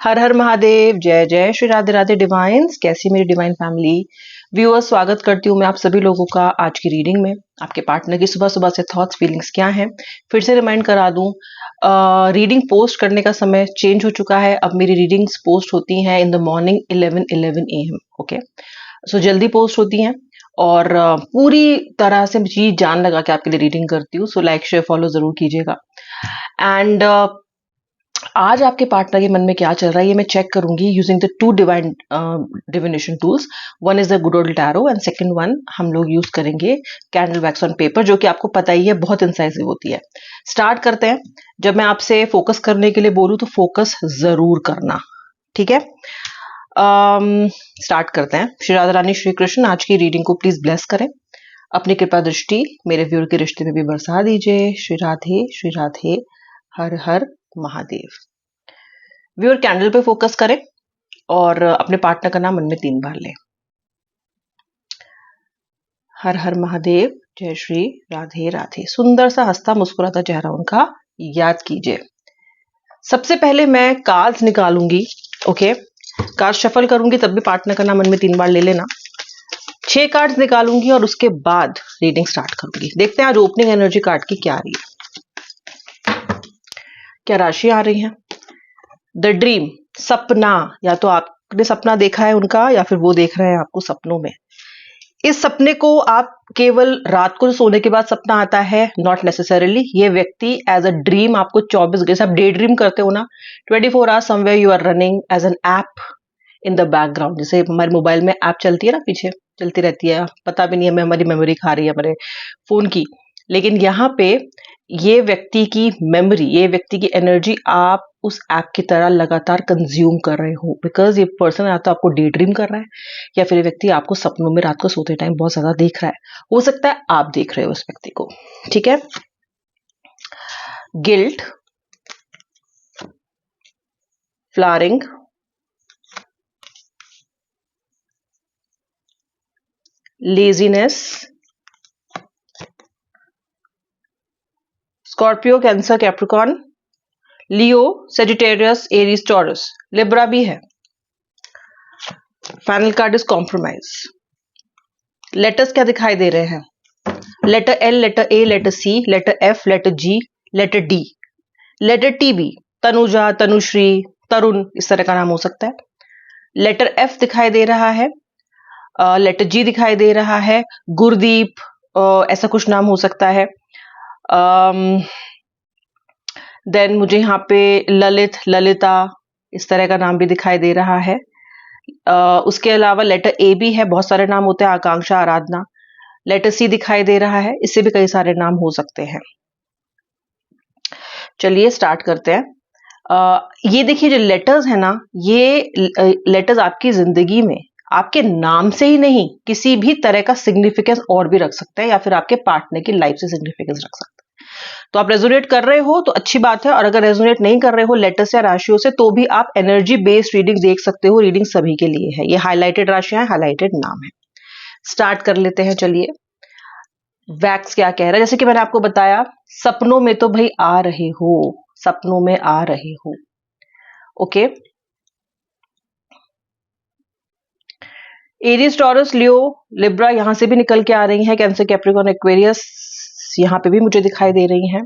हर हर महादेव, जय जय श्री राधे राधे डिवाइन्स। कैसी मेरी डिवाइन फैमिली व्यूअर्स, स्वागत करती हूँ मैं आप सभी लोगों का आज की रीडिंग में। आपके पार्टनर की सुबह सुबह से थॉट्स फीलिंग्स क्या हैं, फिर से रिमाइंड करा दूं, रीडिंग पोस्ट करने का समय चेंज हो चुका है। अब मेरी रीडिंग्स पोस्ट होती हैं in the morning 11 AM। Okay, so जल्दी पोस्ट होती हैं और पूरी तरह से जी जान लगा के आपके लिए रीडिंग करती हूँ। सो लाइक शेयर फॉलो जरूर कीजिएगा। एंड आज आपके पार्टनर के मन में क्या चल रहा है ये मैं चेक करूंगी using the two divination tools. One is the good old tarot and second one हम लोग यूज करेंगे कैंडल वैक्स ऑन पेपर, जो कि आपको पता ही है बहुत इंसाइसिव होती है। स्टार्ट करते हैं। जब मैं आपसे फोकस करने के लिए बोलूं तो फोकस जरूर करना, ठीक है। स्टार्ट करते हैं। श्री राधा रानी श्री कृष्ण आज की रीडिंग को प्लीज ब्लेस करें, अपनी कृपा दृष्टि मेरे व्यूअर के रिश्ते में भी बरसा दीजिए। श्री राधे, हर हर महादेव। व्यूअर कैंडल पे फोकस करें और अपने पार्टनर का नाम मन में 3 बार लें। हर हर महादेव, जय श्री राधे राधे। सुंदर सा हंसता मुस्कुराता चेहरा उनका याद कीजिए। सबसे पहले मैं कार्ड्स निकालूंगी। ओके, कार्ड शफल करूंगी, तब भी पार्टनर का नाम मन में 3 बार ले लेना। 6 कार्ड्स निकालूंगी और उसके बाद रीडिंग स्टार्ट करूंगी। देखते हैं आज ओपनिंग एनर्जी कार्ड की क्या आ रही है, क्या राशि आ रही है। द ड्रीम, सपना, या तो आपने सपना देखा है उनका या फिर वो देख रहे हैं आपको सपनों में। इस सपने को आप केवल रात को सोने के बाद सपना आता है, नॉट नेसेसरीली। ये व्यक्ति एज अ ड्रीम आपको 24 घंटे, आप डे ड्रीम करते हो ना, 24 hours somewhere you are running as an app in the background. जैसे हमारे मोबाइल में ऐप चलती है ना, पीछे चलती रहती है, पता भी नहीं है हमारी मेमोरी खा रही है हमारे फोन की। लेकिन यहाँ पे ये व्यक्ति की मेमोरी, ये व्यक्ति की एनर्जी आप उस ऐप की तरह लगातार कंज्यूम कर रहे हो, बिकॉज ये पर्सन या तो आपको डे ड्रीम कर रहा है या फिर ये व्यक्ति आपको सपनों में रात को सोते टाइम बहुत ज्यादा देख रहा है। हो सकता है आप देख रहे हो उस व्यक्ति को, ठीक है। Guilt, flowering, laziness, Scorpio, Cancer, Capricorn, Leo, Sagittarius, Aries, Taurus, Libra भी है। Final card is compromise. Letters क्या दिखाई दे रहे हैं? Letter L, letter A, letter C, letter F, letter G, letter D, letter T भी, तनुजा, तनुश्री, तरुण, इस तरह का नाम हो सकता है। लेटर एफ दिखाई दे रहा है, लेटर जी दिखाई दे रहा है, गुरदीप, ऐसा कुछ नाम हो सकता है। देन मुझे यहाँ पे ललित, ललिता, इस तरह का नाम भी दिखाई दे रहा है। उसके अलावा लेटर ए भी है, बहुत सारे नाम होते हैं, आकांक्षा, आराधना। लेटर सी दिखाई दे रहा है, इससे भी कई सारे नाम हो सकते हैं। चलिए स्टार्ट करते हैं। ये देखिए जो लेटर्स है ना, ये लेटर्स आपकी जिंदगी में आपके नाम से ही नहीं, किसी भी तरह का सिग्निफिकेंस और भी रख सकते हैं, या फिर आपके पार्टनर की लाइफ से सिग्निफिकेंस रख सकते हैं। तो आप रेजोनेट कर रहे हो तो अच्छी बात है, और अगर रेजोनेट नहीं कर रहे हो लेटर्स या राशियों से, तो भी आप एनर्जी बेस्ड रीडिंग देख सकते हो। रीडिंग सभी के लिए है, ये हाईलाइटेड राशियां, हाईलाइटेड नाम है। स्टार्ट कर लेते हैं। चलिए, वैक्स क्या कह रहा है? जैसे कि मैंने आपको बताया, सपनों में तो भाई आ रहे हो, सपनों में आ रहे हो। ओके, एरीज, टॉरस, लियो, लिब्रा यहां से भी निकल के आ रही हैं। कैंसर, कैप्रिकॉर्न, एक्वेरियस यहां पे भी मुझे दिखाई दे रही हैं।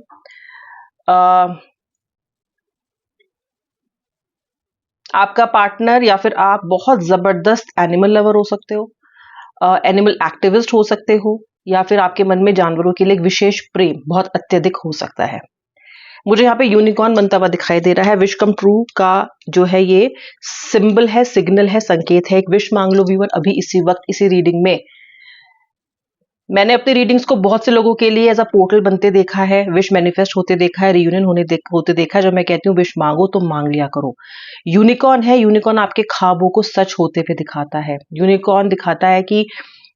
आपका पार्टनर या फिर आप बहुत जबरदस्त एनिमल लवर हो सकते हो, एनिमल एक्टिविस्ट हो सकते हो, या फिर आपके मन में जानवरों के लिए एक विशेष प्रेम बहुत अत्यधिक हो सकता है। मुझे यहाँ पे यूनिकॉर्न बनता हुआ दिखाई दे रहा है। विश कम ट्रू का जो है ये सिंबल है, सिग्नल है, संकेत है। एक विश मांग लो व्यूअर अभी इसी वक्त, इसी रीडिंग में। मैंने अपनी रीडिंग्स को बहुत से लोगों के लिए एज अ पोर्टल बनते देखा है, विश मैनिफेस्ट होते देखा है, रियूनियन होते देखा है। जब मैं कहती हूँ विश मांगो तो मांग लिया करो। यूनिकॉर्न है, यूनिकॉर्न आपके ख्वाबों को सच होते हुए दिखाता है। यूनिकॉर्न दिखाता है कि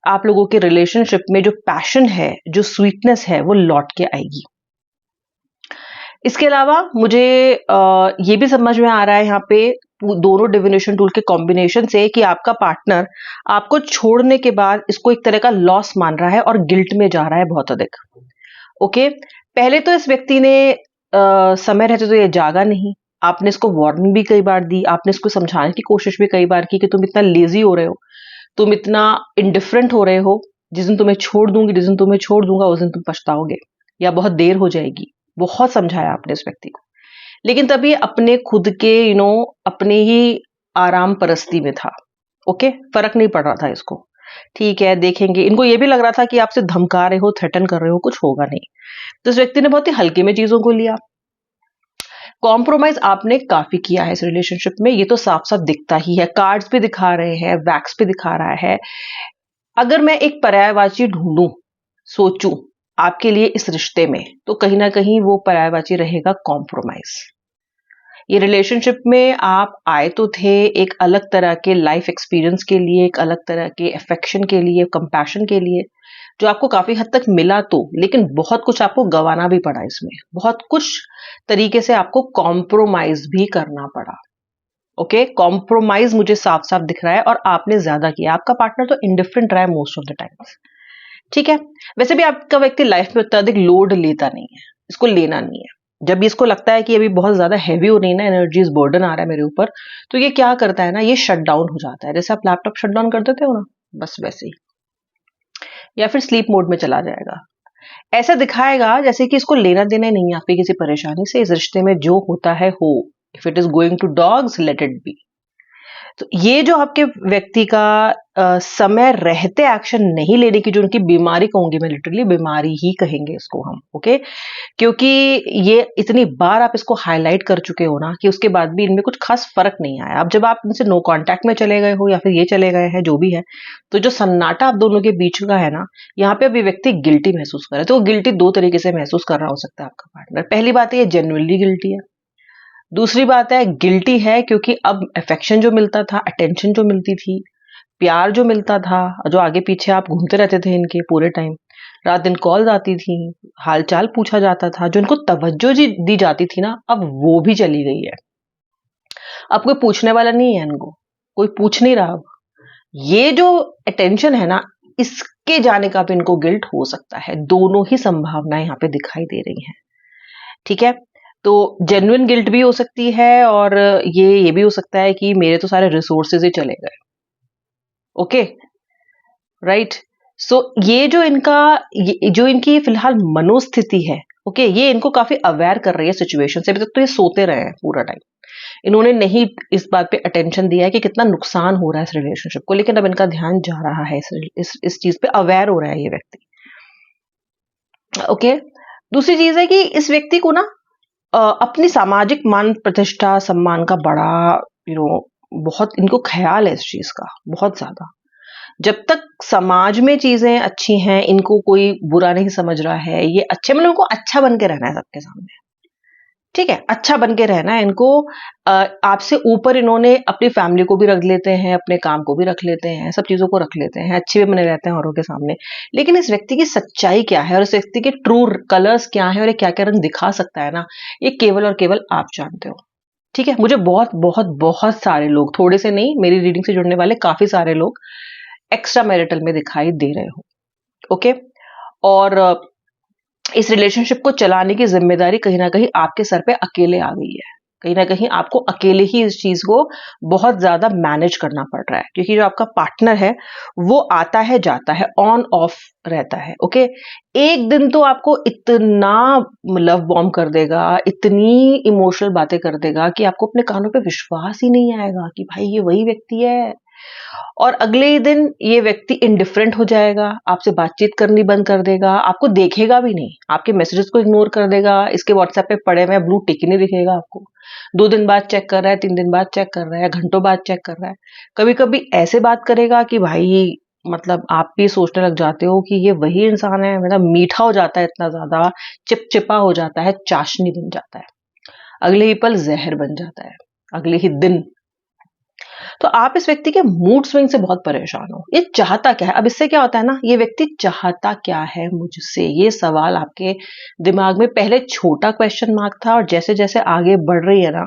आप लोगों के रिलेशनशिप में जो पैशन है, जो स्वीटनेस है, वो लौट के आएगी। इसके अलावा मुझे ये भी समझ में आ रहा है यहाँ पे दोनों डिविनेशन टूल के कॉम्बिनेशन से कि आपका पार्टनर आपको छोड़ने के बाद इसको एक तरह का लॉस मान रहा है और गिल्ट में जा रहा है बहुत अधिक। ओके, पहले तो इस व्यक्ति ने समय रहते तो ये जागा नहीं, आपने इसको वार्निंग भी कई बार दी, आपने इसको समझाने की कोशिश भी कई बार की कि तुम इतना लेजी हो रहे हो, तुम इतना इंडिफरेंट हो रहे हो, जिस दिन तुम्हें छोड़ दूंगी, जिस दिन तुम्हें छोड़ दूंगा उस दिन तुम पछताओगे या बहुत देर हो जाएगी। बहुत समझाया आपने उस व्यक्ति को, लेकिन तभी अपने खुद के अपने ही आराम परस्ती में था। ओके, फर्क नहीं पड़ रहा था इसको। ठीक है, देखेंगे। इनको ये भी लग रहा था कि आपसे धमका रहे हो, थ्रेटन कर रहे हो, कुछ होगा नहीं। तो इस व्यक्ति ने बहुत ही हल्के में चीजों को लिया। कॉम्प्रोमाइज आपने काफी किया है इस रिलेशनशिप में, ये तो साफ साफ दिखता ही है, कार्ड्स भी दिखा रहे हैं, वैक्स भी दिखा रहा है। अगर मैं एक पर्यायवाची ढूंढूं, सोचूं आपके लिए इस रिश्ते में, तो कहीं ना कहीं वो पर्यायवाची रहेगा कॉम्प्रोमाइज। ये रिलेशनशिप में आप आए तो थे एक अलग तरह के लाइफ एक्सपीरियंस के लिए, एक अलग तरह के अफेक्शन के लिए, कंपैशन के लिए, जो आपको काफी हद तक मिला तो, लेकिन बहुत कुछ आपको गंवाना भी पड़ा इसमें, बहुत कुछ तरीके से आपको कॉम्प्रोमाइज भी करना पड़ा। ओके, कॉम्प्रोमाइज मुझे साफ साफ दिख रहा है और आपने ज्यादा किया। आपका पार्टनर तो इंडिफरेंट रहा है मोस्ट ऑफ द टाइम्स। ठीक है, वैसे भी आपका व्यक्ति लाइफ में उतना अधिक लोड लेता नहीं है, इसको लेना नहीं है। जब भी इसको लगता है कि अभी बहुत ज्यादा हैवी हो रही है ना, एनर्जीज बर्डन आ रहा है मेरे ऊपर, तो ये क्या करता है ना, ये शट डाउन हो जाता है, जैसे आप लैपटॉप शट डाउन कर देते हो ना, बस वैसे ही, या फिर स्लीप मोड में चला जाएगा। ऐसा दिखाएगा जैसे कि इसको लेना देना ही नहीं है आपकी किसी परेशानी से। इस रिश्ते में जो होता है हो, if it is going to dogs let it be. तो ये जो आपके व्यक्ति का समय रहते एक्शन नहीं लेने की, जो उनकी बीमारी कहूंगी मैं, लिटरली बीमारी ही कहेंगे इसको हम। ओके, क्योंकि ये इतनी बार आप इसको हाईलाइट कर चुके हो ना, कि उसके बाद भी इनमें कुछ खास फर्क नहीं आया। अब जब आप इनसे नो कांटेक्ट में चले गए हो या फिर ये चले गए हैं, जो भी है, तो जो सन्नाटा आप दोनों के बीच का है ना, यहाँ पे अभी व्यक्ति गिल्टी महसूस कर रहा है। तो वो गिल्टी दो तरीके से महसूस कर रहा हो सकता है आपका पार्टनर। पहली बात है, ये जेन्युइनली गिल्टी है। दूसरी बात है, गिल्टी है क्योंकि अब अफेक्शन जो मिलता था, अटेंशन जो मिलती थी, प्यार जो मिलता था, जो आगे पीछे आप घूमते रहते थे इनके पूरे टाइम, रात दिन कॉल्स आती थी, हालचाल पूछा जाता था, जो इनको तवज्जो जी दी जाती थी ना, अब वो भी चली गई है। अब कोई पूछने वाला नहीं है इनको, कोई पूछ नहीं रहा अब। ये जो अटेंशन है ना, इसके जाने का भी इनको गिल्ट हो सकता है। दोनों ही संभावनाएं यहाँ पे दिखाई दे रही हैं। ठीक है, तो जेन्युइन गिल्ट भी हो सकती है, और ये भी हो सकता है कि मेरे तो सारे रिसोर्सेज ही चले गए। Okay, right. सो ये जो इनकी फिलहाल मनोस्थिति है, ओके, ये इनको काफी अवेयर कर रही है सिचुएशन से। अभी तक तो ये सोते रहे हैं पूरा टाइम, इन्होंने नहीं इस बात पे अटेंशन दिया है कि कितना नुकसान हो रहा है इस रिलेशनशिप को, लेकिन अब इनका ध्यान जा रहा है इस चीज पे, अवेयर हो रहा है ये व्यक्ति। ओके, दूसरी चीज है कि इस व्यक्ति को ना अपनी सामाजिक मान प्रतिष्ठा सम्मान का बड़ा बहुत इनको ख्याल है इस चीज का, बहुत ज्यादा। जब तक समाज में चीजें अच्छी हैं, इनको कोई बुरा नहीं समझ रहा है, ये अच्छे, मतलब इनको अच्छा बन के रहना है सबके सामने। ठीक है, अच्छा बन के रहना है इनको। आपसे ऊपर इन्होंने अपनी फैमिली को भी रख लेते हैं, अपने काम को भी रख लेते हैं, सब चीजों को रख लेते हैं, अच्छे भी बने रहते हैं औरों के सामने। लेकिन इस व्यक्ति की सच्चाई क्या है और इस व्यक्ति के ट्रू कलर्स क्या है और ये क्या क्या रंग दिखा सकता है ना, ये केवल और केवल आप जानते हो। ठीक है, मुझे बहुत बहुत बहुत सारे लोग, थोड़े से नहीं, मेरी रीडिंग से जुड़ने वाले काफी सारे लोग एक्स्ट्रा मैरिटल में दिखाई दे रहे हो। ओके, और इस रिलेशनशिप को चलाने की जिम्मेदारी कहीं ना कहीं आपके सर पे अकेले आ गई है। कहीं ना कहीं आपको अकेले ही इस चीज को बहुत ज्यादा मैनेज करना पड़ रहा है, क्योंकि जो आपका पार्टनर है वो आता है जाता है, ऑन ऑफ रहता है। ओके, एक दिन तो आपको इतना लव बॉम्ब कर देगा, इतनी इमोशनल बातें कर देगा कि आपको अपने कानों पे विश्वास ही नहीं आएगा कि भाई ये वही व्यक्ति है। और अगले ही दिन ये व्यक्ति इंडिफरेंट हो जाएगा, आपसे बातचीत करनी बंद कर देगा, आपको देखेगा भी नहीं, आपके मैसेजेस को इग्नोर कर देगा, इसके व्हाट्सएप पे पड़े हुए ब्लू टिक ही नहीं दिखेगा आपको। 2 दिन बाद चेक कर रहा है, 3 दिन बाद चेक कर रहा है, घंटों बाद चेक कर रहा है। कभी कभी ऐसे बात करेगा कि भाई मतलब आप भी सोचने लग जाते हो कि ये वही इंसान है, मतलब मीठा हो जाता है, इतना ज्यादा चिपचिपा हो जाता है, चाशनी बन जाता है, अगले ही पल जहर बन जाता है, अगले ही दिन। तो आप इस व्यक्ति के मूड स्विंग से बहुत परेशान हो। ये चाहता क्या है? अब इससे क्या होता है ना, ये व्यक्ति चाहता क्या है मुझसे, ये सवाल आपके दिमाग में पहले छोटा क्वेश्चन मार्क था, और जैसे जैसे आगे बढ़ रही है ना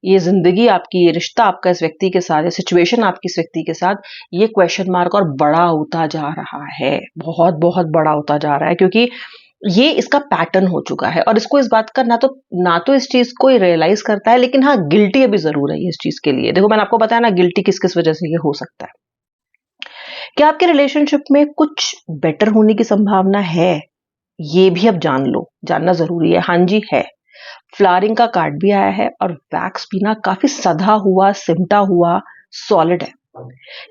ये जिंदगी आपकी, ये रिश्ता आपका इस व्यक्ति के साथ, ये सिचुएशन आपकी इस व्यक्ति के साथ, ये क्वेश्चन मार्क और बड़ा होता जा रहा है, बहुत बहुत बड़ा होता जा रहा है। क्योंकि ये इसका पैटर्न हो चुका है और इसको इस बात का ना तो इस चीज को रियलाइज करता है, लेकिन हाँ गिल्टी अभी जरूर है इस चीज के लिए। देखो मैंने आपको बताया ना गिल्टी किस किस वजह से ये हो सकता है। क्या आपके रिलेशनशिप में कुछ बेटर होने की संभावना है, ये भी अब जान लो, जानना जरूरी है। हाँ जी है। फ्लावरिंग का कार्ड भी आया है और वैक्स भी ना काफी सधा हुआ, सिमटा हुआ, सॉलिड है।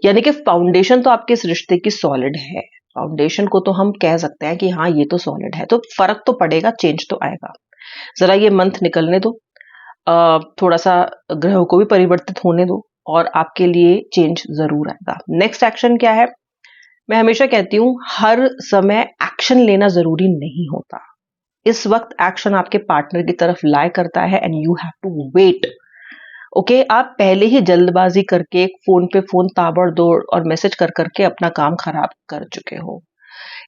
यानी कि फाउंडेशन तो आपके इस रिश्ते की सॉलिड है। फाउंडेशन को तो हम कह सकते हैं कि हाँ ये तो सॉलिड है, तो फर्क तो पड़ेगा, चेंज तो आएगा। जरा ये मंथ निकलने दो, थोड़ा सा ग्रहों को भी परिवर्तित होने दो और आपके लिए चेंज जरूर आएगा। नेक्स्ट एक्शन क्या है? मैं हमेशा कहती हूँ हर समय एक्शन लेना जरूरी नहीं होता। इस वक्त एक्शन आपके पार्टनर की तरफ लाए करता है and you have to wait. Okay, आप पहले ही जल्दबाजी करके फोन पे फोन ताबड़तोड़ और मैसेज कर करके अपना काम खराब कर चुके हो,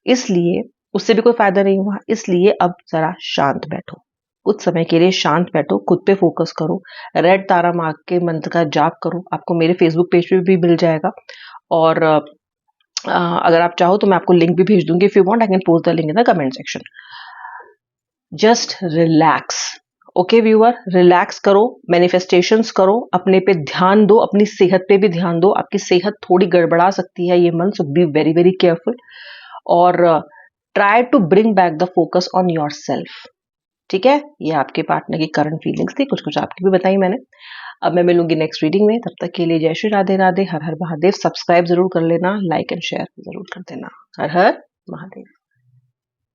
इसलिए उससे भी कोई फायदा नहीं हुआ। इसलिए अब जरा शांत बैठो, कुछ समय के लिए शांत बैठो, खुद पे फोकस करो, रेड तारा मार्ग के मंत्र का जाप करो। आपको मेरे फेसबुक पेज पे भी मिल जाएगा और अगर आप चाहो तो मैं आपको लिंक भी भेज दूंगी। If you want I can post the link in the comment section. Just relax. Okay viewer, relax करो, मैनिफेस्टेशंस करो, अपने पे ध्यान दो, अपनी सेहत पे भी ध्यान दो। आपकी सेहत थोड़ी गड़बड़ा सकती है ये month, so be very very careful और try to bring back the focus on yourself. ठीक है, ये आपके पार्टनर की करंट फीलिंग्स थी, कुछ कुछ आपकी भी बताई मैंने। अब मैं मिलूंगी नेक्स्ट रीडिंग में, तब तक के लिए जय श्री राधे राधे, हर हर महादेव। सब्सक्राइब जरूर कर लेना, लाइक एंड शेयर जरूर कर देना। हर हर महादेव।